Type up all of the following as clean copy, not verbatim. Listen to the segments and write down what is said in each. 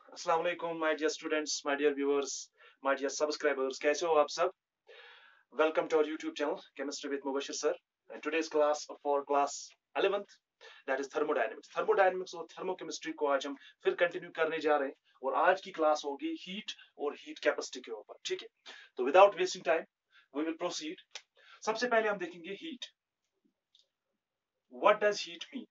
अस्सलाम वालेकुम my dear students, my dear viewers, my dear subscribers. कैसे हो आप सब? Welcome to our YouTube channel chemistry with Mubashir sir. And today's class for class 11th, that is thermodynamics. Thermodynamics और thermochemistry को आज हम फिर कंटिन्यू करने जा रहे हैं और आज की क्लास होगी हीट और हीट कैपेसिटी के ऊपर। ठीक है, तो without wasting time we will proceed. सबसे पहले हम देखेंगे heat. What does heat mean?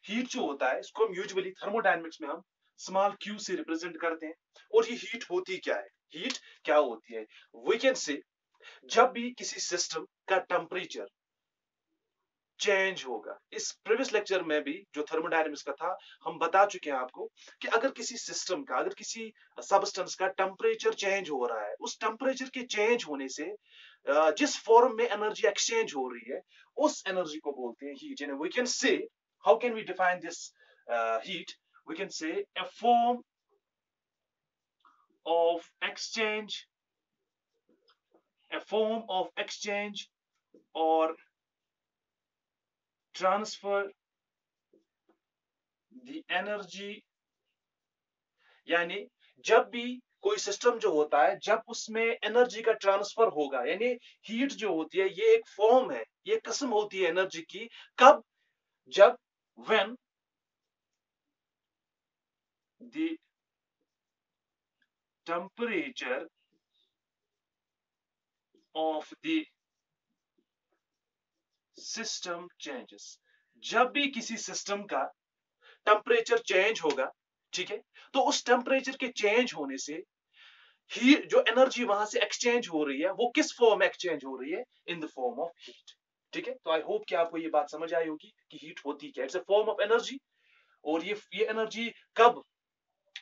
Heat जो होता है इसको हम यूजुअली थर्मोडायनेमिक्स में हम स्मॉल क्यू से रिप्रेजेंट करते हैं। और ये हीट होती क्या है? हीट क्या होती है? वी कैन से जब भी किसी सिस्टम का टेम्परेचर चेंज होगा। इस प्रीवियस लेक्चर में भी जो थर्मोडायनेमिक्स का था हम बता चुके हैं आपको कि अगर किसी सिस्टम का, अगर किसी सबस्टेंस का टेम्परेचर चेंज हो रहा है, उस टेम्परेचर के चेंज होने से जिस फॉर्म में एनर्जी एक्सचेंज हो रही है उस एनर्जी को बोलते हैं हीट। यानी we can say, how can we define this heat? We can say a form of exchange, a form of exchange or transfer the energy। यानी जब भी कोई सिस्टम जो होता है, जब उसमें एनर्जी का ट्रांसफर होगा, यानी हीट जो होती है ये एक फॉर्म है, ये किस्म होती है एनर्जी की। कब? जब when the temperature of the system changes। जब भी किसी सिस्टम का टेम्परेचर चेंज होगा, ठीक है, तो उस टेम्परेचर के चेंज होने से हीट, जो एनर्जी वहां से एक्सचेंज हो रही है, वो किस फॉर्म में एक्सचेंज हो रही है? In the form of heat. ठीक है, तो आई होप कि आपको ये बात समझ आई होगी कि हीट होती क्या है। It's a form of energy. और ये एनर्जी कब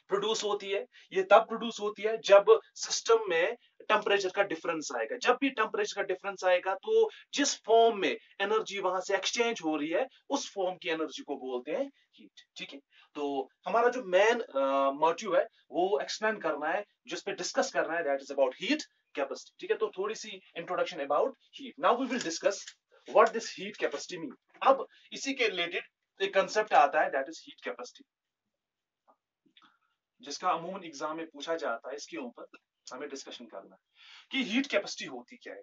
प्रोड्यूस होती है? ये तब प्रोड्यूस होती है जब सिस्टम में टेम्परेचर का डिफरेंस आएगा। जब भी टेम्परेचर का डिफरेंस आएगा तो जिस फॉर्म में एनर्जी वहां से एक्सचेंज हो रही है उस फॉर्म की एनर्जी को बोलते हैं हीट। ठीक है, तो हमारा जो मेन मोटिव है वो एक्सप्लेन करना है, जिस पे डिस्कस करना है, that is about heat capacity. ठीक है, तो थोड़ी सी introduction about heat. Now we will discuss what this heat capacity mean. अब इसी के रिलेटेड एक कंसेप्ट आता है, दैट इज हीट कैपेसिटी, जिसका अमूमन एग्जाम में पूछा जाता है। इसके ऊपर हमें डिस्कशन करना है कि हीट कैपेसिटी होती क्या है।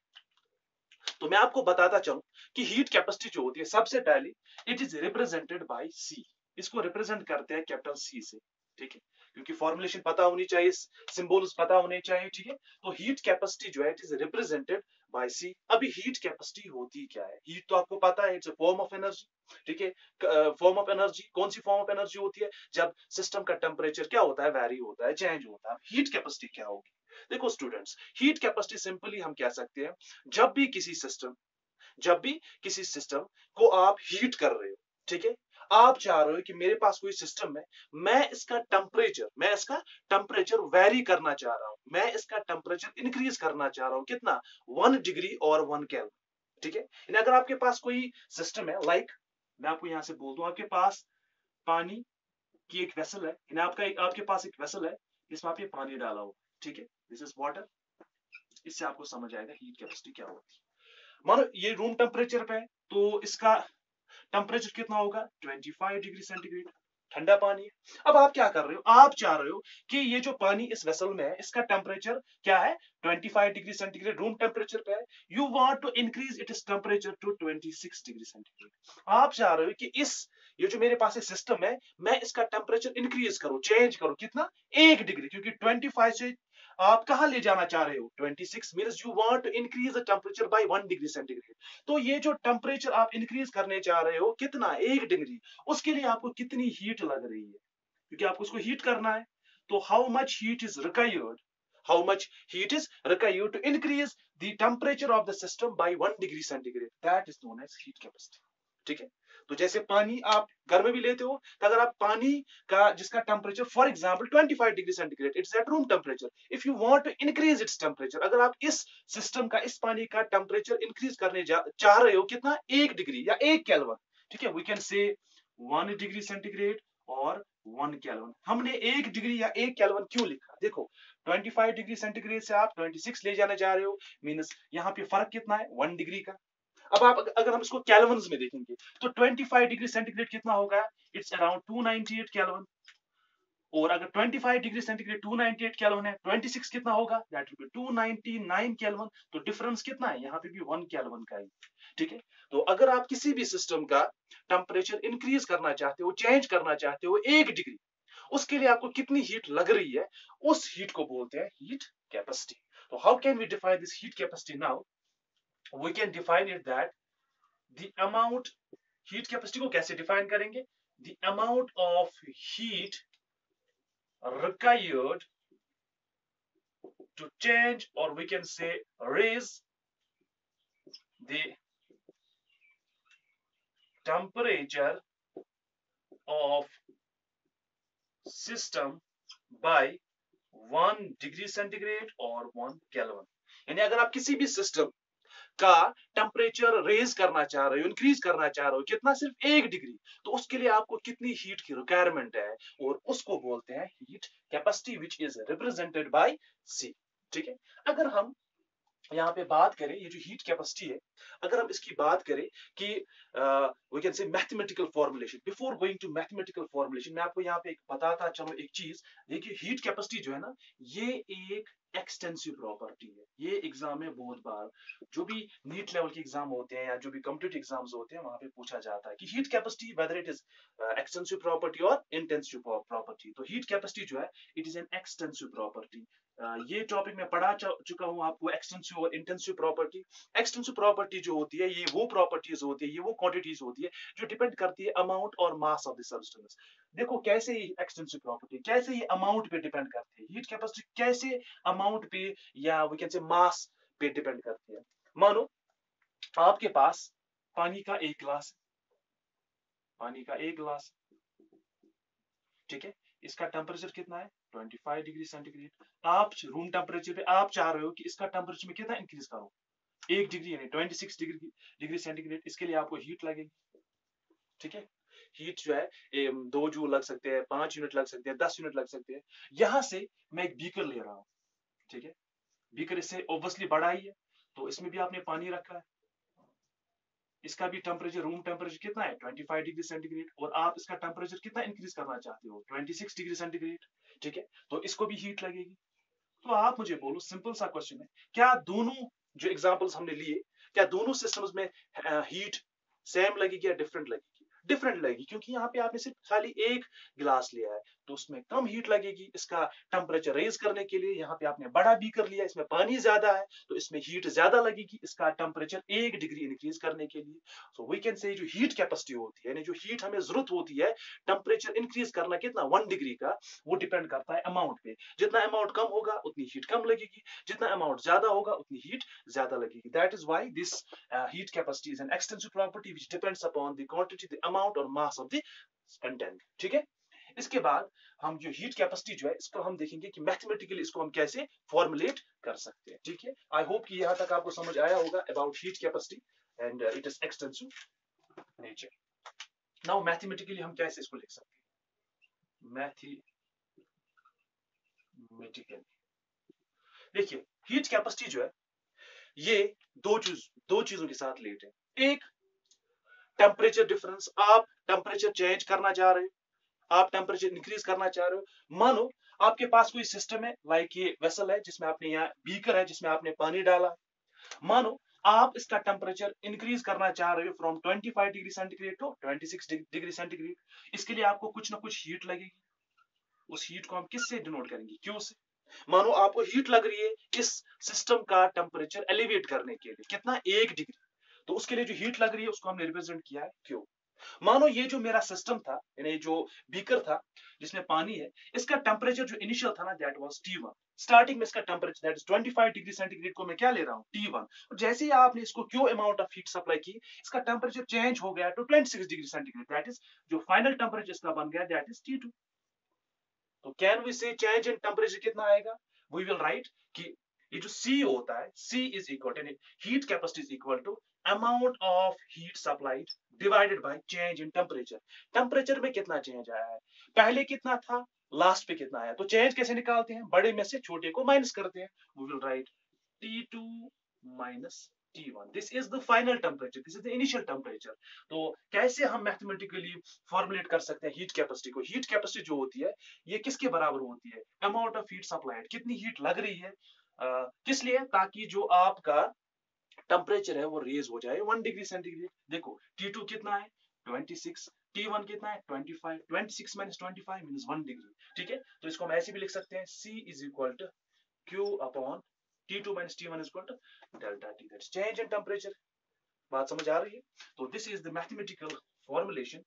तो मैं आपको बताता चलूं कि हीट कैपेसिटी जो होती है, सबसे पहले इट इज रिप्रेजेंटेड बाय सी। इसको रिप्रेजेंट करते हैं कैपिटल सी से। ठीक है, क्योंकि फॉर्मुलेशन पता होनी चाहिए, सिंबल्स पता होने चाहिए। ठीक है, तो हीट कैपेसिटी जो है इट इज रिप्रेजेंटेड बाय सी। अभी हीट कैपेसिटी होती क्या है? हीट तो आपको पता है, it's a form of energy. ठीक है, फॉर्म ऑफ एनर्जी, कौन सी फॉर्म ऑफ एनर्जी होती है? जब सिस्टम का टेम्परेचर क्या होता है? वैरी होता है, चेंज होता है। हीट कैपेसिटी क्या होगी? देखो स्टूडेंट्स, हीट कैपेसिटी सिंपली हम कह सकते हैं, जब भी किसी सिस्टम को आप हीट कर रहे हो, ठीक है, आप चाह रहे हो कि मेरे पास कोई सिस्टम है, मैं इसका टेम्परेचर वेरी करना चाह रहा हूं, मैं इसका टेम्परेचर इंक्रीज करना चाह रहा हूं। कितना? 1 डिग्री और 1 केल्विन। ठीक है, अगर आपके पास कोई सिस्टम है, लाइक मैं आपको यहां से बोल दूं, आपके पास पानी की एक वेसल है, आपके पास एक वेसल है जिसमें आप ये पानी डाला हो। ठीक है, दिस इज वाटर। इससे आपको समझ आएगा हीट कैपेसिटी क्या होती है। मानो ये रूम टेम्परेचर पे है, तो इसका टेम्परेचर कितना होगा? 25 डिग्री सेंटीग्रेड। ठंडा पानी है। अब आप क्या कर रहे हो? आप चाह रहे हो कि ये जो पानी इस वेसल में है इसका टेम्परेचर क्या है? 25 डिग्री सेंटीग्रेड रूम टेम्परेचर पे है। You want to increase its temperature to 26 degree centigrade. आप चाह रहे हो कि ये जो मेरे पास सिस्टम है, मैं इसका टेम्परेचर इंक्रीज करूं, चेंज करूं। कितना? 1 डिग्री, क्योंकि 25 से आप कहां ले जाना चाह रहे हो? 26 means you want to increase the temperature by 1 degree centigrade. तो ये जो टेम्परेचर आप इंक्रीज करने चाह रहे हो, कितना? 1 डिग्री। उसके लिए आपको कितनी हीट लग रही है? क्योंकि आपको उसको हीट करना है। तो how much heat is required? How much heat is required to increase the temperature of the system by 1 degree centigrade? That is known as heat capacity. ठीक है, तो जैसे पानी आप घर में भी लेते हो, तो अगर आप पानी का जिसका temperature for example 25 degree centigrade, it's at room temperature, if you want to increase its temperature, अगर आप इस सिस्टम का, इस पानी का टेम्परेचर इंक्रीज करने चाह रहे हो, कितना? 1 डिग्री या 1 केल्विन। ठीक है, वी कैन से 1 डिग्री सेंटीग्रेड और 1 केल्विन। हमने 1 डिग्री या 1 केल्विन क्यों लिखा? देखो, 25 डिग्री सेंटीग्रेड से आप 26 ले जाने जा रहे हो, मीन्स यहाँ पे फर्क कितना है? 1 डिग्री का। अब आप अगर हम इसको कैल्विन्स में देखेंगे तो 25 डिग्री सेंटीग्रेड कितना होगा? It's around 298 kelvin. और अगर 25 डिग्री सेंटीग्रेड 298 केल्विन है, 26 कितना होगा, दैट विल बी 299 केल्विन। तो डिफरेंस कितना है, यहाँ पे भी 1 केल्विन का ही। ठीक है, तो अगर आप किसी भी सिस्टम का टेम्परेचर इंक्रीज करना चाहते हो, चेंज करना चाहते हो 1 डिग्री, उसके लिए आपको कितनी हीट लग रही है, उस हीट को बोलते हैं हीट कैपेसिटी। तो how can we define this heat capacity? Now we can define it that the amount, heat capacity को कैसे डिफाइन करेंगे, the amount of heat required to change, or we can say raise the temperature of system by 1 degree centigrade और 1 kelvin. यानी अगर आप किसी भी system का टेम्परेचर रेज करना चाह रहे हो, इंक्रीज करना चाह रहे हो, कितना, सिर्फ 1 डिग्री, तो उसके लिए आपको कितनी हीट की रिक्वायरमेंट है, और उसको बोलते हैं heat capacity, which is represented by C. ठीक है, अगर हम यहाँ पे बात करें, ये जो हीट कैपेसिटी है, अगर हम इसकी बात करें कि we can say mathematical formulation, before going to mathematical formulation, मैं आपको यहाँ पे बताता चलो एक चीज। देखिए हीट कैपेसिटी जो है ना, ये एक एक्सटेंसिव प्रॉपर्टी है। ये एग्जाम में बहुत बार, जो भी नीट लेवल के एग्जाम होते हैं या जो भी कॉम्पिटिटिव एग्जाम्स होते हैं, वहां पे पूछा जाता है कि heat capacity whether it is extensive property और इंटेंसिव प्रॉपर्टी। तो हीट कैपेसिटी जो है, it is an extensive property. ये टॉपिक में पढ़ा चुका हूं आपको, एक्सटेंसिव और इंटेंसिव प्रॉपर्टी। एक्सटेंसिव प्रॉपर्टी जो होती है, ये वो प्रॉपर्टीज होती है, ये वो क्वांटिटीज होती है जो डिपेंड करती है अमाउंट और मास ऑफ द सब्सटेंस। देखो कैसे ये एक्सटेंसिव प्रॉपर्टी, कैसे ये अमाउंट पे डिपेंड करती है, हीट कैपेसिटी कैसे अमाउंट पे या वी कैन से मास पे डिपेंड करती है। मानो आपके पास पानी का एक गिलास, पानी का एक गिलास, ठीक है, इसका टेम्परेचर कितना है, 25 डिग्री सेंटीग्रेड। आप रूम टेम्परेचर पे आप चाह रहे हो कि इसका टेम्परेचर में कितना इंक्रीज करो, 1 डिग्री यानी 26 डिग्री सेंटीग्रेड। इसके लिए आपको हीट लगेगी। ठीक है, हीट जो है 2 जूल लग सकते हैं, 5 यूनिट लग सकते हैं, 10 यूनिट लग सकते हैं। यहां से मैं एक बीकर ले रहा हूं, ठीक है, बीकर इससे ऑब्वियसली बड़ा ही है, तो इसमें भी आपने पानी रखा है। इसका भी टेम्परेचर, रूम टेम्परेचर कितना है, 25 डिग्री सेंटीग्रेड, और आप इसका टेम्परेचर कितना इंक्रीज करना चाहते हो, 26 डिग्री सेंटीग्रेड। ठीक है, तो इसको भी हीट लगेगी। तो आप मुझे बोलो, सिंपल सा क्वेश्चन है, क्या दोनों जो एग्जांपल्स हमने लिए, क्या दोनों सिस्टम्स में हीट सेम लगेगी या डिफरेंट लगेगी? डिफरेंट लगेगी, क्योंकि यहाँ पे आपने सिर्फ खाली एक गिलास लिया है, तो उसमें कम हीट लगेगी इसका टेम्परेचर रेज करने के लिए। यहाँ पे आपने बड़ा बीकर लिया, इसमें पानी ज्यादा है, तो इसमें हीट ज्यादा लगेगी इसका टेम्परेचर 1 डिग्री इंक्रीज करने के लिए। सो वी कैन से जो हीट कैपेसिटी होती है, यानी जो हीट हमें जरूरत होती है टेम्परेचर इंक्रीज करना, कितना, 1 डिग्री का, वो डिपेंड करता है अमाउंट पे। जितना अमाउंट कम होगा उतनी हीट कम लगेगी, जितना अमाउंट ज्यादा होगा उतनी हीट ज्यादा लगेगी। That is why this heat capacity is an extensive property which depends upon the quantity, the amount or mass of the content। ठीक है, इसके बाद हम जो हीट कैपेसिटी जो है, इसको हम देखेंगे कि मैथमेटिकली इसको हम कैसे फॉर्मुलेट कर सकते हैं। ठीक है, आई होप कि यहां तक आपको समझ आया होगा about heat capacity and it is extensive nature. Now mathematically हम कैसे इसको लिख सकते हैं, मैथमेटिकली देखिए हीट कैपेसिटी जो है, ये दो चीजों के साथ रिलेटेड है। एक टेम्परेचर डिफरेंस, आप टेम्परेचर चेंज करना चाह रहे हो, आप टेम्परेचर इंक्रीज करना चाह रहे हो। मानो आपके पास कोई सिस्टम है, लाइक ये वेसल है जिसमें आपने, यहाँ बीकर है जिसमें आपने पानी डाला। मानो आप इसका टेम्परेचर इंक्रीज करना चाह रहे हो from 25 degree centigrade to 26 degree centigrade. इसके लिए आपको कुछ ना कुछ हीट लगेगी। उस हीट को हम किससे डिनोट करेंगे, क्यू से। मानो आपको हीट लग रही है इस सिस्टम का टेम्परेचर एलिवेट करने के लिए, कितना, 1 डिग्री, तो उसके लिए जो हीट लग रही है उसको हमने रिप्रेजेंट किया है क्यू। मानो ये जो मेरा सिस्टम था, यानी जो बीकर था जिसमें पानी है, इसका टेम्परेचर जो इनिशियल था ना, दैट वाज T1। स्टार्टिंग में इसका temperature that is 25 degree centigrade को मैं क्या ले रहा हूँ, T1। और जैसे ही आपने इसको Q amount of heat supply की, इसका टेम्परेचर चेंज हो गया to 26 degree centigrade, that is जो फाइनल टेम्परेचर इसका बन गया, दैट इज T2। तो can we say change in temperature कितना आएगा, वी विल राइट कि ये जो C होता है, C is equal, heat capacity is equal to amount of heat supplied divided by change in temperature. Temperature में कितना चेंज आया है, पहले कितना था, लास्ट पे कितना आया, तो चेंज कैसे निकालते हैं, बड़े में से छोटे को माइनस करते हैं। We will write T2 minus T1, this is the final temperature, this is the initial temperature. तो कैसे हम मैथमेटिकली फॉर्मुलेट कर सकते हैं हीट कैपेसिटी को? हीट कैपेसिटी जो होती है ये किसके बराबर होती है? अमाउंट ऑफ हीट सप्लाइड, कितनी हीट लग रही है किस लिए? ताकि जो आपका टेम्परेचर है वो रेज हो जाए 1 डिग्री सेंटीग्रेड। देखो T2 कितना है 26, T1 कितना है 25, 26 माइनस 25 मींस 1 डिग्री। ठीक है, तो इसको हम ऐसे भी लिख सकते हैं C is equal to Q upon T2 minus T1 is equal to delta T. That's change in temperature. बात समझ आ रही है? तो this is the mathematical formulation.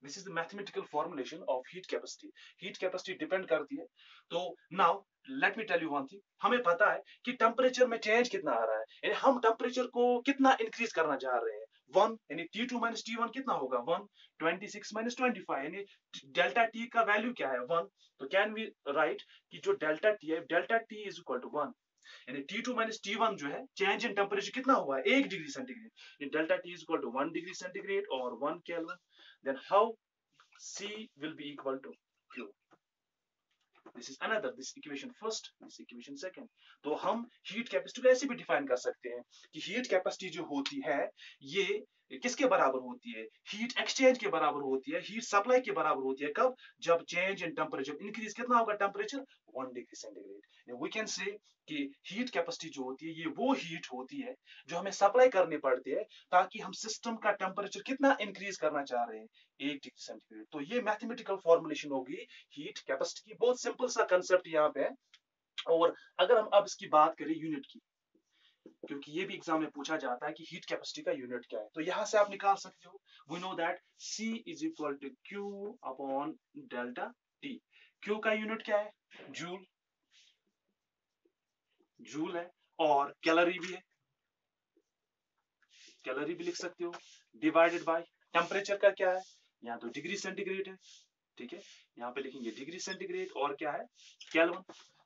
This is the mathematical formulation of heat capacity. Heat capacity depend करती है. तो now let me tell you one thing. हमें पता है कि टेम्परेचर में चेंज कितना आ रहा है, यानी हम टेम्परेचर को कितना इंक्रीज करना चाह रहे हैं 1, यानी T2 minus T1 कितना होगा 1, 26 minus 25 यानी डेल्टा T का वैल्यू क्या है 1. तो कैन वी राइट कि जो डेल्टा T है delta T is equal to 1, यानी T2 minus T1 जो है चेंज इन टेम्परेचर कितना हुआ है 1 degree centigrade. Delta T is equal to 1 degree centigrade और 1 kelvin. Then how C will be equal to Q. This is another, this equation first, this equation second. तो हम heat capacity को ऐसे भी define कर सकते हैं कि हीट कैपेसिटी जो होती है ये किसके बराबर होती है? हीट एक्सचेंज के बराबर होती है, हीट सप्लाई के बराबर होती है. कब? जब चेंज इन टेम्परेचर इंक्रीज कितना होगा temperature 1 degree centigrade. We can say कि हीट कैपेसिटी जो होती है ये वो हीट होती है जो हमें सप्लाई करनी पड़ती है ताकि हम सिस्टम का टेम्परेचर कितना इंक्रीज करना चाह रहे हैं 1 डिग्री सेंटीग्रेड. तो ये मैथमेटिकल फॉर्मुलेशन होगी हीट कैपेसिटी की. बहुत सिंपल सा कंसेप्ट यहाँ पे है. और अगर हम अब इसकी बात करें यूनिट की, क्योंकि ये भी एग्जाम में पूछा जाता है कि हीट कैपेसिटी का यूनिट क्या है, तो यहां से आप निकाल सकते हो. We know that C is equal to Q upon delta T. Q का यूनिट क्या है? जूल, जूल है. और कैलोरी भी है, कैलोरी भी लिख सकते हो. डिवाइडेड बाय टेम्परेचर का क्या है? यहाँ तो डिग्री सेंटीग्रेड है. ठीक है, यहाँ पे लिखेंगे डिग्री सेंटीग्रेड और क्या है केल्विन.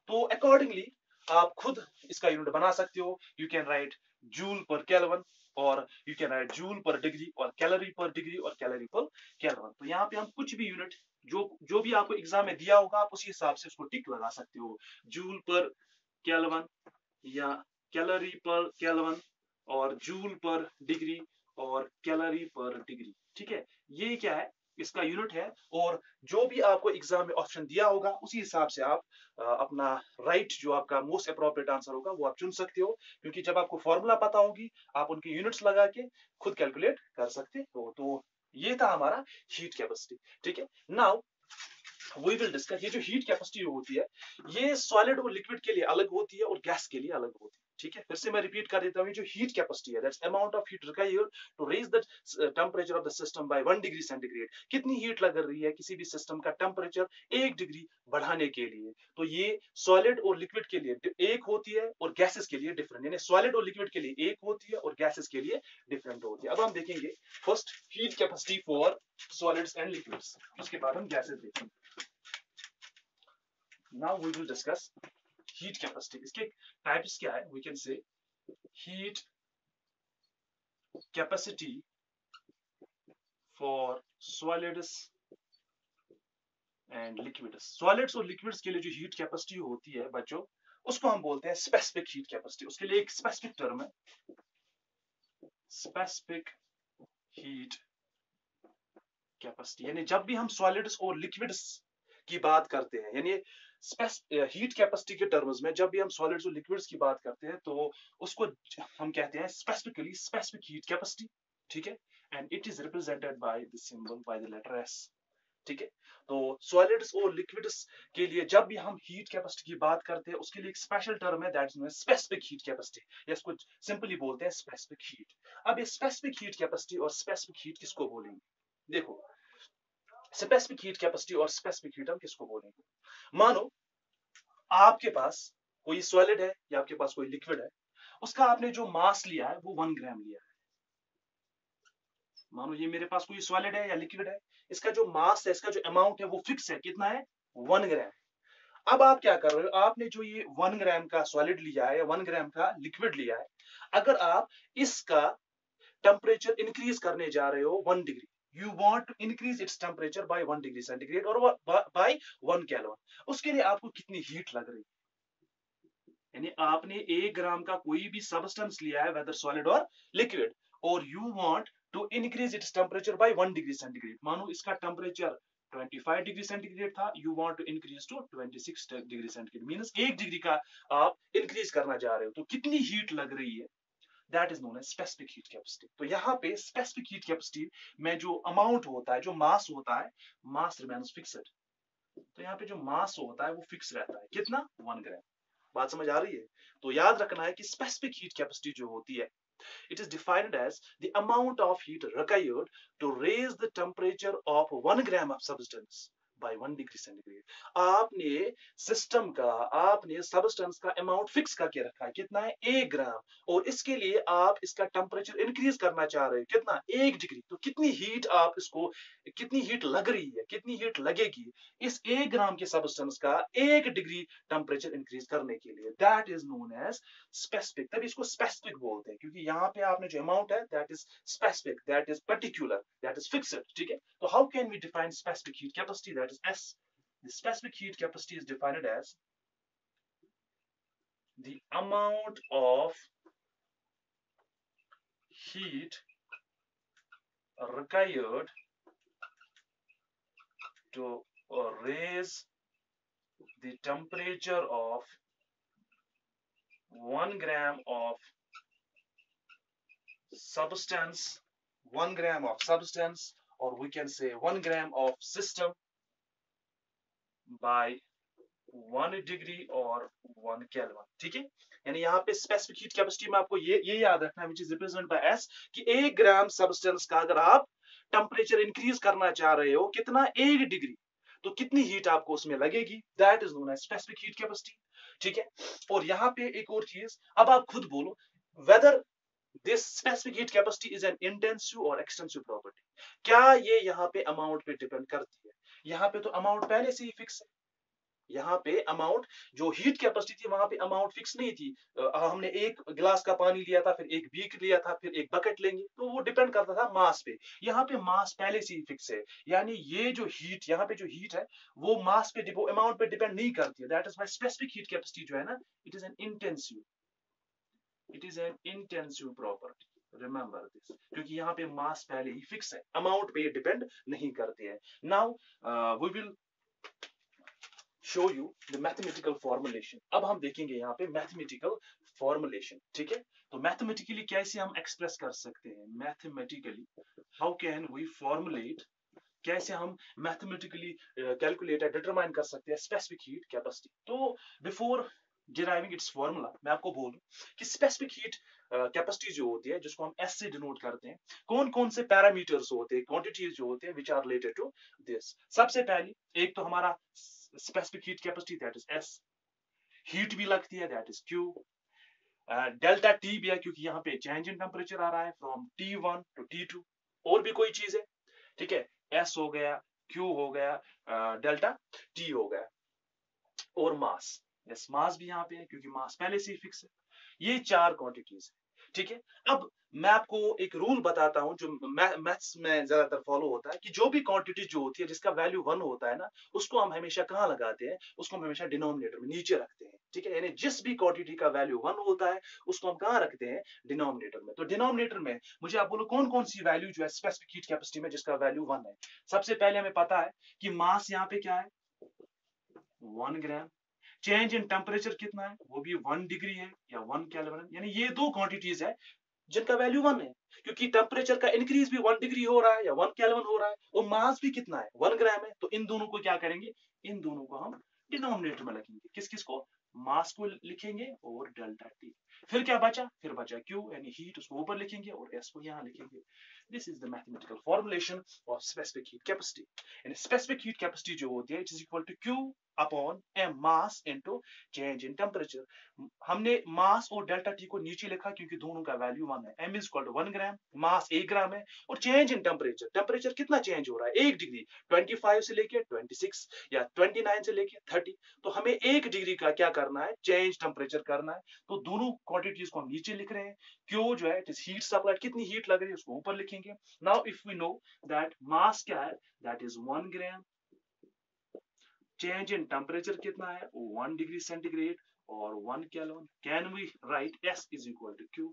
तो अकॉर्डिंगली आप खुद इसका यूनिट बना सकते हो. You can write joule per kelvin और you can write joule per degree और कैलोरी पर डिग्री और कैलोरी पर केल्विन. तो यहाँ पे हम कुछ भी यूनिट जो भी आपको एग्जाम में दिया होगा आप उसी हिसाब से उसको टिक लगा सकते हो. जूल पर केल्विन या कैलोरी पर केल्विन और जूल पर डिग्री और कैलोरी पर डिग्री. ठीक है, ये क्या है इसका यूनिट है. और जो भी आपको एग्जाम में ऑप्शन दिया होगा उसी हिसाब से आप अपना राइट जो आपका मोस्ट अप्रोप्रिएट आंसर होगा वो आप चुन सकते हो. क्योंकि जब आपको फॉर्मूला पता होगी आप उनके यूनिट्स लगा के खुद कैलकुलेट कर सकते हो. तो ये था हमारा हीट कैपेसिटी. ठीक है, नाउ वी विल डिस्कस ये जो हीट कैपेसिटी होती है ये सॉलिड और लिक्विड के लिए अलग होती है और गैस के लिए अलग होती है. ठीक है, फिर से मैं रिपीट कर देता हूँ. जो हीट कैपेसिटी है that's amount of heat required to raise the temperature of the system by 1 degree centigrade. कितनी हीट लग रही है किसी भी सिस्टम का टेम्परेचर 1 डिग्री बढ़ाने के लिए. तो ये सॉलिड और लिक्विड के लिए एक होती है और गैसेस के लिए डिफरेंट, यानी सॉलिड और लिक्विड के लिए एक होती है और गैसेस के लिए डिफरेंट होती है. अब हम देखेंगे first heat capacity for solids and liquids, उसके बाद हम गैसेस देखेंगे. Now we will discuss heat capacity. इसके types क्या है? We can say heat capacity for solids and liquids. Solids और liquids के लिए जो heat capacity होती है बच्चों उसको हम बोलते हैं specific heat capacity. उसके लिए एक specific term है specific heat capacity. यानी जब भी हम solids और liquids की बात करते हैं, यानी हीट कैपेसिटी के टर्म्स में जब भी हम सॉलिड्स और लिक्विड्स की बात करते हैं तो उसको हम कहते हैं स्पेसिफिकली स्पेसिफिक हीट कैपेसिटी. ठीक है, and it is represented by the symbol by the letter S. ठीक है, तो सॉलिड्स और लिक्विड्स के लिए जब भी हम हीट कैपेसिटी की बात करते हैं उसके लिए एक स्पेशल टर्म है that is specific heat capacity, या इसको सिंपली बोलते हैं स्पेसिफिक हीट. अब ये स्पेसिफिक हीट कैपेसिटी और स्पेसिफिक हीट किसको बोलेंगे? देखो स्पेसिफिक हीट कैपेसिटी और स्पेसिफिक हीट हम किसको बोलेंगे? मानो आपके पास कोई सॉलिड है या आपके पास कोई लिक्विड है, उसका आपने जो मास लिया है वो 1 ग्राम लिया है. मानो ये मेरे पास कोई सॉलिड है या लिक्विड है, इसका जो मास है इसका जो अमाउंट है वो फिक्स है, कितना है 1 ग्राम. अब आप क्या कर रहे हो? आपने जो ये 1 ग्राम का सॉलिड लिया है, 1 ग्राम का लिक्विड लिया है, अगर आप इसका टेम्परेचर इंक्रीज करने जा रहे हो 1 degree, you want to increase its temperature by 1 degree centigrade or by 1 Kelvin, उसके लिए आपको कितनी हीट लग रही है? यानी आपने 1 ग्राम का कोई भी सब्सटेंस लिया है, वेदर सॉलिड और लिक्विड, और you want to increase its temperature by 1 degree centigrade. मानो इसका टेम्परेचर 25 डिग्री सेंटीग्रेड था, you want to increase to 26 degree centigrade, means 1 degree का आप इंक्रीज करना चाह रहे हो, तो कितनी हीट लग रही है, that is known as specific heat capacity. तो यहाँ पे स्पेसिफिक हीट कैपेसिटी में जो अमाउंट होता है, जो मास होता है, मास रिमेन्स फिक्स्ड। तो यहाँ पे जो मास होता है वो फिक्स रहता है, कितना, 1 ग्राम। बात समझ आ रही है? तो याद रखना है कि स्पेसिफिक हीट कैपेसिटी जो होती है, it is defined as the amount of heat required to raise the temperature of 1 gram of substance by 1 degree centigrade। आपने सिस्टम का, आपने सब्सटेंस का अमाउंट फिक्स करके रखा है, कितना है, 1 ग्राम, और इसके लिए आप इसका टेम्परेचर इंक्रीज करना चाह रहे हो, कितना, 1 डिग्री। तो कितनी हीट आप इसको, कितनी हीट लग रही है, कितनी हीट लगेगी इस 1 ग्राम के सब्सटेंस का 1 डिग्री टेम्परेचर इंक्रीज करने के लिए, that is known as specific. तभी इसको स्पेसिफिक बोलते हैं, क्योंकि यहाँ पे आपने जो अमाउंट है that is specific, that is particular, that is fixed, ठीक है। तो how can we define specific heat capacity, that is S. The specific heat capacity is defined as the amount of heat required to raise the temperature of 1 gram of substance, 1 gram of substance, or we can say 1 gram of system by 1 degree और 1 kelvin, ठीक है। यानी यहाँ पे specific heat capacity में आपको ये याद रखना है, which is represented by S, कि 1 ग्राम सब्सटेंस का अगर आप टेम्परेचर इंक्रीज करना चाह रहे हो, कितना, 1 डिग्री, तो कितनी हीट आपको उसमें लगेगी, that is known as specific heat capacity, ठीक है। और यहाँ पे एक और चीज, अब आप खुद बोलो, whether this specific heat capacity is an intensive और एक्सटेंसिव प्रॉपर्टी। क्या ये यहाँ पे अमाउंट पे डिपेंड करती है? यहाँ पे तो अमाउंट पहले से ही फिक्स है। यहाँ पे अमाउंट, जो हीट कैपेसिटी थी वहां पे अमाउंट फिक्स नहीं थी। हमने 1 गिलास का पानी लिया था, फिर 1 बीकर लिया था, फिर 1 बकेट लेंगे, तो वो डिपेंड करता था मास पे। यहाँ पे मास पहले से ही फिक्स है, यानी ये जो हीट, यहाँ पे जो हीट है वो मास पे, वो अमाउंट पे डिपेंड नहीं करती है। That is why specific heat capacity जो है ना, it is an intensive, it is an intensive property, remember this, क्योंकि यहाँ पे मास पहले ही फिक्स है, अमाउंट पे डिपेंड नहीं करते हैं। Now we will show you the mathematical formulation। अब हम देखेंगे यहाँ पे mathematical formulation, ठीक है। तो mathematically कैसे हम एक्सप्रेस कर सकते हैं, mathematically how can we formulate, कैसे हम मैथमेटिकली कैलकुलेट डिटरमाइन कर सकते हैं स्पेसिफिक हीट कैपेसिटी। तो बिफोर डिराइविंग इट्स फॉर्मूला, मैं आपको बोल दूं कि स्पेसिफिक हीट कैपेसिटी जो होती है, जिसको हम एस से डिनोट करते हैं, कौन कौन से पैरामीटर्स होते हैं, क्वांटिटीज जो होते हैं which are related to this. सबसे पहली, एक तो हमारा specific heat capacity, that is S. Heat भी लगती है, that is Q. Delta T भी है, क्योंकि यहाँ पे चेंज इन टेम्परेचर आ रहा है फ्रॉम T1 टू T2। और भी कोई चीज है, ठीक है, एस हो गया, क्यू हो गया, डेल्टा टी हो गया, और मास, यस मास भी यहाँ पे है क्योंकि मास पहले से ही फिक्स है। ये 4 क्वांटिटीज है, ठीक है। अब मैं आपको एक रूल बताता हूं जो मैथ्स में ज्यादातर फॉलो होता है, कि जो भी क्वांटिटी जो होती है जिसका वैल्यू 1 होता है ना, उसको हम हमेशा कहाँ लगाते हैं, उसको हम हमेशा डिनोमिनेटर में नीचे रखते हैं, ठीक है। यानी जिस भी क्वांटिटी का वैल्यू 1 होता है उसको हम कहाँ रखते हैं, डिनोमिनेटर में। तो डिनोमिनेटर में मुझे आप बोलो कौन कौन सी वैल्यू जो है स्पेसिफिक हीट कैपेसिटी में जिसका वैल्यू 1 है। सबसे पहले हमें पता है कि मास यहाँ पे क्या है, 1 ग्राम। चेंज इन टेम्परेचर कितना है, वो भी 1 डिग्री है या 1 केल्विन, यानी ये 2 क्वांटिटीज है जिनका वैल्यू 1 है, क्योंकि टेम्परेचर का इंक्रीज भी 1 डिग्री हो रहा है या 1 केल्विन हो रहा है, और मास भी कितना है, 1 ग्राम है। तो इन दोनों को क्या करेंगे, इन दोनों को हम डिनोमिनेटर में लिखेंगे, किस किस को, मास को लिखेंगे और डेल्टा टी। फिर क्या बचा, फिर बचा क्यू, यानी हीट, उसको ऊपर लिखेंगे और एस को यहाँ लिखेंगे। This is the mathematical formulation of specific heat capacity. यानी स्पेसिफिक हीट कैपेसिटी जो होती है, it is equal to Q upon M, mass into change in temperature. हमने मास और डेल्टा टी को नीचे लिखा क्योंकि दोनों का वैल्यू 1 है। m इज इक्वल टू 1 ग्राम, मास 1 ग्राम है, और चेंज इन टेम्परेचर, टेम्परेचर कितना चेंज हो रहा है, 1 डिग्री, 25 से लेके 26 या 29 से लेके 30। तो हमें 1 डिग्री का क्या करना है, चेंज टेम्परेचर करना है। तो दोनों क्वांटिटीज को हम नीचे लिख रहे हैं। क्यू जो है इट इज हीट सप्लाई, कितनी हीट लग रही है उसको ऊपर लिखेंगे। Now if we know that mass क्या है, that is 1 gram, change in temperature कितना है, 1 डिग्री सेंटीग्रेड, और 1 kelvin, can we write S is equal to Q।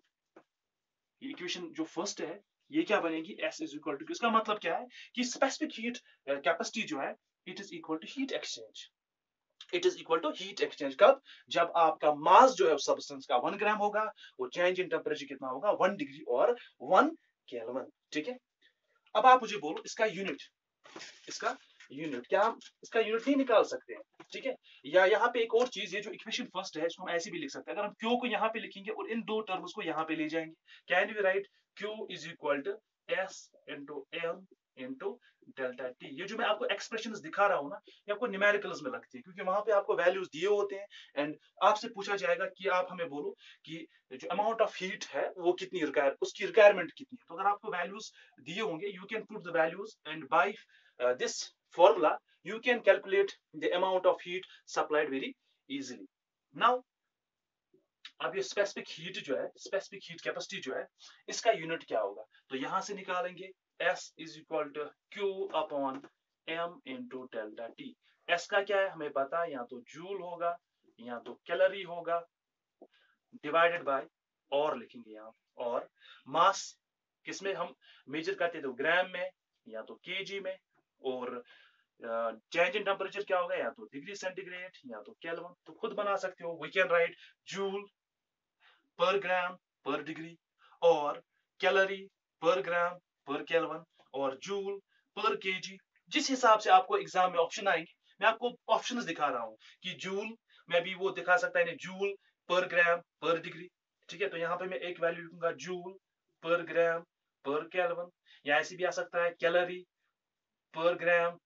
ये इक्वेशन जो फर्स्ट है ये क्या बनेगी, S is equal to Q। इसका मतलब क्या है कि स्पेसिफिक हीट कैपेसिटी जो है it is equal to heat exchange. It is equal to heat exchange कब, जब आपका मास जो है सब्सटेंस का 1 ग्राम होगा, वो चेंज इन टेम्परेचर कितना होगा 1 डिग्री और 1 केल्विन। ठीक है, अब आप मुझे बोलो इसका यूनिट, इसका यूनिट क्या हम इसका यूनिट नहीं निकाल सकते हैं? ठीक है, या यहाँ पे एक और चीज, ये जो इक्वेशन फर्स्ट है इसको हम ऐसे भी लिख सकते हैं। अगर हम Q को यहाँ पे लिखेंगे और इन दो टर्म्स को यहाँ पे ले जाएंगे, can we write Q is equal to S into M into delta T। ये जो मैं आपको एक्सप्रेशंस दिखा रहा हूँ ना, ये आपको न्यूमेरिकल्स में लगती है, क्योंकि वहां पे आपको वैल्यूज दिए होते हैं एंड आपसे पूछा जाएगा कि आप हमें बोलो कि जो अमाउंट ऑफ हीट है वो कितनी उसकी रिक्वायरमेंट कितनी है। तो अगर आपको वैल्यूज दिए होंगे, you can put the values and by this formula you can calculate the amount of heat supplied very easily. Now अब ये स्पेसिफिक हीट जो है, स्पेसिफिक हीट कैपेसिटी जो है, इसका यूनिट क्या होगा? तो यहां से निकालेंगे S is equal to Q upon M into delta T। S का क्या है हमें पता है, या तो जूल होगा या तो कैलोरी होगा, डिवाइडेड बाय और लिखेंगे यहाँ, और मास किसमें हम मेजर करते हैं, तो ग्राम में या तो केजी में, और चेंज इन टेम्परेचर क्या होगा, या तो डिग्री सेंटीग्रेड या तो केल्विन। तो खुद बना सकते हो, वी कैन राइट जूल पर ग्राम पर डिग्री, और कैलोरी पर ग्राम पर केल्विन, और जूल पर केजी। जिस हिसाब से आपको एग्जाम में ऑप्शन आएंगे, मैं आपको ऑप्शंस दिखा रहा हूं कि जूल में भी वो दिखा सकता है जूल पर ग्राम पर डिग्री। ठीक है, तो यहाँ पे मैं एक वैल्यू लिखूंगा जूल पर ग्राम पर केल्विन, या ऐसे भी आ सकता है कैलोरी पर ग्राम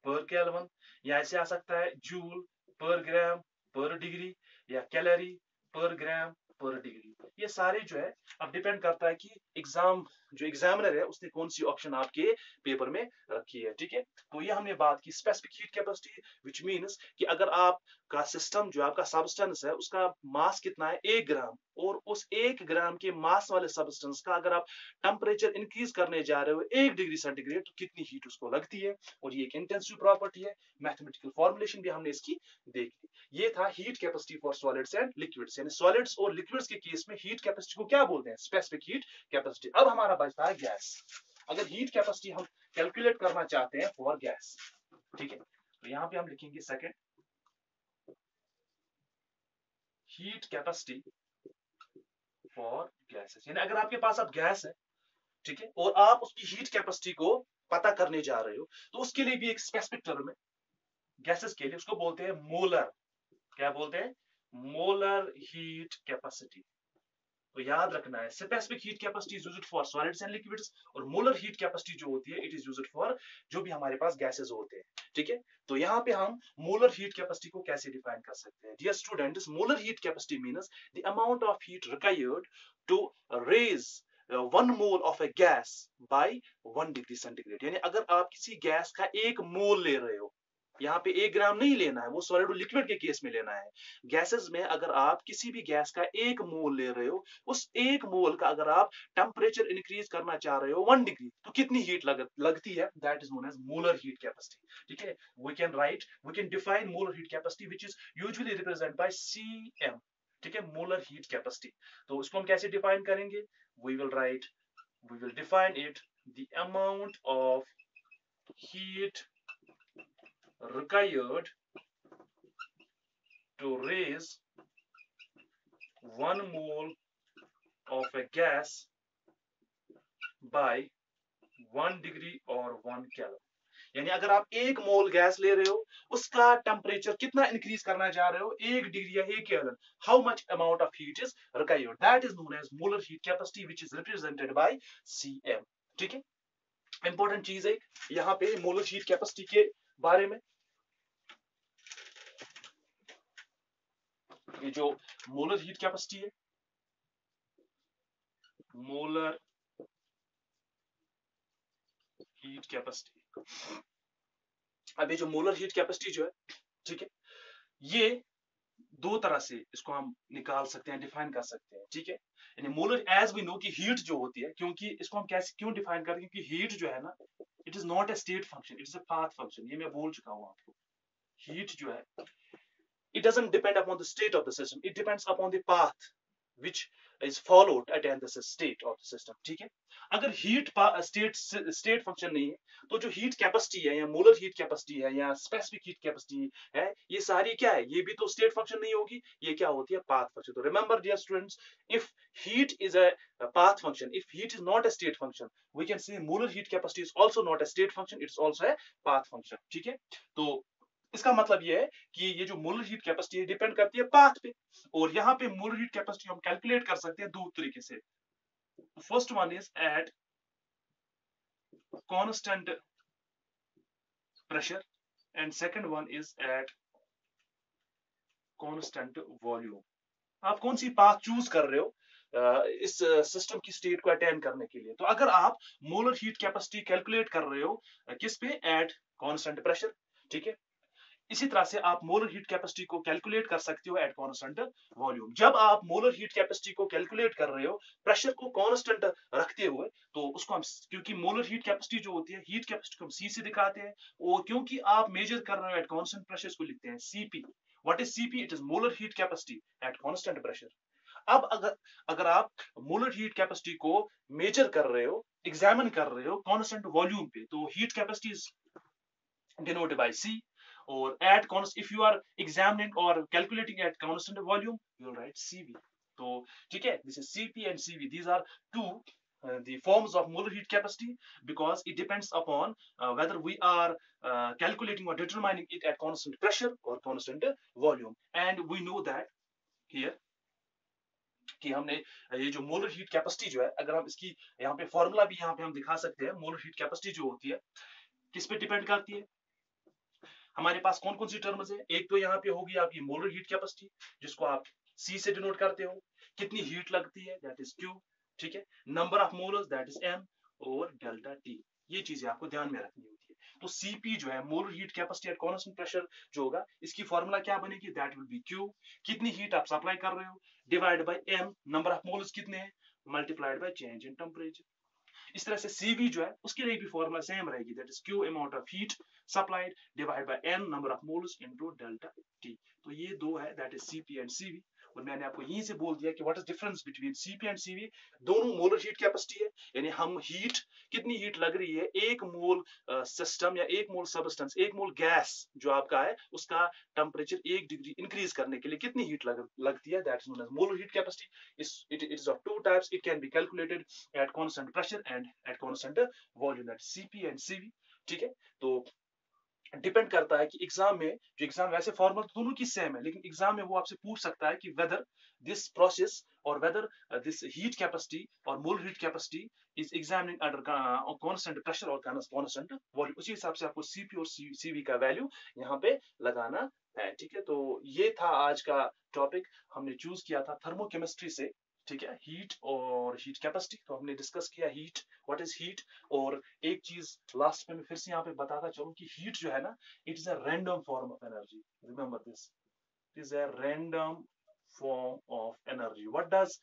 पर केल्विन, या ऐसे आ सकता है जूल पर ग्राम पर डिग्री, या कैलोरी पर ग्राम पर डिग्री। ये सारे जो है अब डिपेंड करता है कि एग्जाम जो एग्जामिनर है उसने कौन सी ऑप्शन आपके पेपर में रखी है। ठीक है, तो ये हमने बात की specific heat capacity, which means कि अगर आपका सिस्टम जो आपका सब्सटेंस है उसका मास कितना है 1 ग्राम, और उस 1 ग्राम के मास वाले सब्सटेंस का अगर आप टेम्परेचर इंक्रीज करने जा रहे हो 1 डिग्री सेंटीग्रेड, तो कितनी हीट उसको लगती है, और ये एक इंटेंसिव प्रॉपर्टी है। मैथमेटिकल फॉर्मुलेशन भी हमने इसकी देख ली। ये था heat capacity for solids and liquids, यानी सॉलिड्स और लिक्विड्स के केस में हीट कैपेसिटी को क्या बोलते हैं, स्पेसिफिक हीट कैपेसिटी। अब हमारा बचता है गैस। अगर हीट कैपेसिटी हम कैलकुलेट करना चाहते हैं फॉर गैस, ठीक है, तो यहां पे हम लिखेंगे second heat capacity for gases. यानी अगर आपके पास अब गैस है, ठीक है, और आप उसकी हीट कैपेसिटी को पता करने जा रहे हो, तो उसके लिए भी एक स्पेसिफिक टर्म है गैसेस के लिए, उसको बोलते हैं मोलर। क्या बोलते हैं? Molar heat capacity. तो याद रखना है specific heat capacity is used for solids and liquids, और मोलर हीट कैपेसिटी जो होती है इट इज यूज्ड फॉर जो भी हमारे पास गैसेस होते हैं। ठीक है, तो यहाँ पे हम मोलर हीट कैपेसिटी को कैसे डिफाइन कर सकते हैं? Dear students, molar heat capacity means the amount of heat required to raise 1 mole of a gas by 1 degree centigrade. यानी अगर आप किसी गैस का 1 मोल ले रहे हो, यहाँ पे 1 ग्राम नहीं लेना है, वो सॉलिड और लिक्विड के केस में लेना है। गैसेस में अगर आप किसी भी गैस का 1 मोल ले रहे हो, उस 1 मोल का अगर आप टेम्परेचर इंक्रीज करना चाह रहे हो 1 डिग्री, तो कितनी हीट लगती है? That is known as molar heat capacity. ठीक है, we can define molar heat capacity which is usually represent by Cm। ठीक है, मोलर हीट कैपेसिटी। तो इसको हम कैसे डिफाइन करेंगे? We will define it the amount of heat required to raise 1 mole of a gas by 1 degree और 1 kelvin. यानी अगर आप 1 मोल गैस ले रहे हो, उसका टेम्परेचर कितना इंक्रीज करना चाह रहे हो? 1 डिग्री या 1 kelvin. How much amount of heat is required? That is known as molar heat capacity which is represented by Cm। ठीक है, इंपॉर्टेंट चीज है यहाँ पे मोलर हीट कैपेसिटी के बारे में। ये जो मोलर हीट कैपेसिटी है, मोलर हीट कैपेसिटी, अब ये जो मोलर हीट कैपेसिटी जो है, ठीक है, ये दो तरह से इसको हम निकाल सकते हैं, डिफाइन कर सकते हैं। ठीक है, यानी मोलर एज वी नो कि हीट जो होती है, क्योंकि इसको हम कैसे क्यों डिफाइन करते हैं, क्योंकि हीट जो है ना, it is not a state function, it is a path function. ये मैं बोल चुका हूं आपको। हीट जो है it doesn't depend upon the state of the system, it depends upon the path which is followed at the state of the system. ठीक है, अगर हीट स्टेट फंक्शन नहीं है तो जो हीट कैपेसिटी है या मोलर हीट कैपेसिटी है या स्पेसिफिक हीट कैपेसिटी है, ये सारी क्या है, ये भी तो स्टेट फंक्शन नहीं होगी, ये क्या होती है, पाथ फंक्शन. तो remember dear students, if heat is a path function, if heat is not a state function, we can say molar heat capacity is also not a state function, it's also a path function. ठीक है, तो इसका मतलब ये है कि ये जो मोलर हीट कैपेसिटी है डिपेंड करती है पाथ पे, और यहाँ पे मोलर हीट कैपेसिटी हम कैलकुलेट कर सकते हैं दो तरीके से. First one is at constant pressure and second one is at constant volume. आप कौन सी पाथ चूज कर रहे हो इस सिस्टम की स्टेट को अटेन करने के लिए. तो अगर आप मोलर हीट कैपेसिटी कैलकुलेट कर रहे हो किस पे, एट कांस्टेंट प्रेशर, ठीक है, इसी तरह से आप मोलर हीट कैपेसिटी को कैलकुलेट कर सकते हो एट कांस्टेंट वॉल्यूम. जब आप मोलर हीट कैपेसिटी को कैलकुलेट कर रहे हो प्रेशर को कांस्टेंट रखते हुए, तो उसको हम, क्योंकि मोलर हीट कैपेसिटी जो होती है, हीट कैपेसिटी को हम सी से दिखाते हैं, और क्योंकि आप मेजर कर रहे हो एट कांस्टेंट प्रेशर, इसको लिखते हैं CP. What is CP? It is molar heat capacity at constant pressure. अब अगर आप मोलर हीट कैपेसिटी को मेजर कर रहे हो, एग्जामिन कर रहे हो कांस्टेंट वॉल्यूम पे, तो heat capacity is denoted by C, or at constant, if you are examining or calculating at constant volume, you will write CV. So ठीक है, this is CP and CV, these are two the forms of molar heat capacity, because it depends upon whether we are calculating or determining it at constant pressure or constant volume. And we know that here कि हमने ये जो molar heat capacity जो है, अगर हम इसकी यहाँ पे फॉर्मूला भी यहाँ पे हम दिखा सकते हैं, मोलर हीट कैपेसिटी जो होती है किस पे डिपेंड करती है. हमारे पास कौन कौन सी टर्म्स है, एक तो यहाँ पे होगी आपकी मोलर हीट कैपेसिटी, जिसको आप C से डिनोट करते हो, कितनी हीट लगती है, दैट इज Q, ठीक है, number of molars that is M, और डेल्टा T. ये चीजें आपको ध्यान में रखनी होती है. तो CP जो है molar heat capacity at constant pressure जो होगा, इसकी फॉर्मूला क्या बनेगी, दैट विल बी Q, कितनी हीट आप सप्लाई कर रहे हो, divide by M, number of molars कितने हैं, multiplied by change in temperature. इस तरह से CV जो है उसके लिए भी फॉर्मूला सेम रहेगी, that is Q amount of heat supplied divide by N number of moles into delta T. तो ये दो है, that is CP and CV. और मैंने आपको यहीं से बोल दिया कि what is difference between CP and CV. दोनों मोलर हीट कैपेसिटी है, यानी हम हीट, कितनी हीट लग रही है, एक मोल सिस्टम या एक मोल सबस्टेंस, एक मोल गैस जो आपका है, उसका टेम्परेचर 1 डिग्री इंक्रीज करने के लिए कितनी हीट लगती है, that is known as molar heat capacity. It is of two types. It can be calculated at constant pressure and at constant volume, that CP and CV. ठीक है, तो depend करता है कि एग्जाम में, जो एग्जाम वैसे फॉर्मल तो दोनों की सेम है, लेकिन एग्जाम में वो आपसे पूछ सकता है कि वेदर दिस प्रोसेस और वेदर दिस हीट कैपेसिटी और molar heat capacity is examining under constant pressure और कांस्टेंट वॉल्यूम. उसी हिसाब से आपको सीपी और सीवी का वैल्यू यहाँ पे लगाना है. ठीक है, तो ये था आज का टॉपिक. हमने चूज किया था थर्मोकेमिस्ट्री से, ठीक है, हीट और हीट कैपेसिटी. तो हमने डिस्कस किया हीट, व्हाट इज हीट. और एक चीज लास्ट में मैं फिर से यहाँ पे बताता चलूं कि हीट जो है ना, it is a random form of energy. Remember this, it is a random form of energy. What does,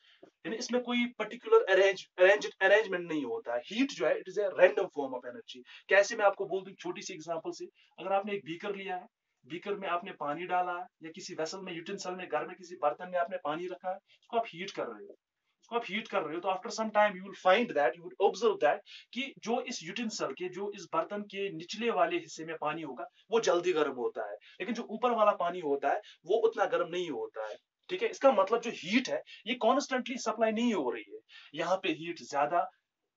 यानी इसमें कोई पर्टिकुलर अरेंजमेंट नहीं होता है. हीट जो है it is a random form of energy. कैसे, मैं आपको बोल दूं छोटी सी एग्जांपल से. अगर आपने एक बीकर लिया है, बीकर में आपने पानी डाला है, या किसी वेसल में, यूटेंसिल में, घर में किसी बर्तन में आपने पानी रखा है, उसको आप हीट कर रहे हो, उसको आप हीट कर रहे हो, तो after some time you will find that, you will observe that कि जो इस यूटेंसिल के, जो इस बर्तन के निचले वाले हिस्से में पानी होगा वो जल्दी गर्म होता है, लेकिन जो ऊपर वाला पानी होता है वो उतना गर्म नहीं होता है. ठीक है, इसका मतलब जो हीट है ये कॉन्स्टेंटली सप्लाई नहीं हो रही है. यहाँ पे हीट ज्यादा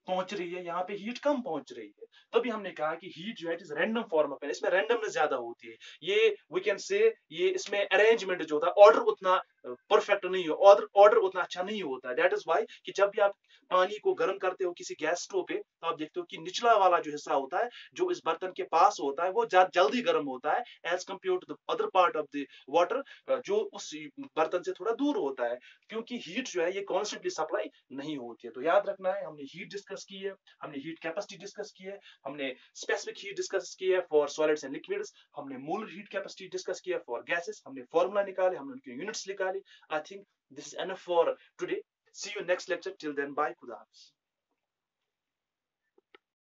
पहुंच रही है, यहाँ पे हीट कम पहुंच रही है. तभी हमने कहा कि हीट जो है it is random form of, इसमें रैंडमनेस ज्यादा होती है. ये वी कैन से, ये इसमें अरेंजमेंट जो होता है, ऑर्डर उतना परफेक्ट नहीं हो, ऑर्डर उतना अच्छा नहीं होता है. दैट इज वाई कि जब भी आप पानी को गर्म करते हो किसी गैस स्टोव पे, तो आप देखते हो कि निचला वाला जो हिस्सा होता है, जो इस बर्तन के पास होता है, वो जल्दी गर्म होता है as compare to the other part of the water, जो उस बर्तन से थोड़ा दूर होता है, क्योंकि हीट जो है ये कॉन्स्टेंटली सप्लाई नहीं होती है. तो याद रखना है, हमने हीट डिस्कस की है, हमने हीट कैपेसिटी डिस्कस की है, हमने स्पेसिफिक हीट डिस्कस की है फॉर सॉलिड्स एंड लिक्विड्स, हमने मोलर हीट कैपेसिटी डिस्कस किया फॉर गैसेस, हमने फॉर्मूला निकाले, हमने उनके यूनिट्स निकाले. I think this is enough for today. See you next lecture. Till then, bye. Khuda Hafiz.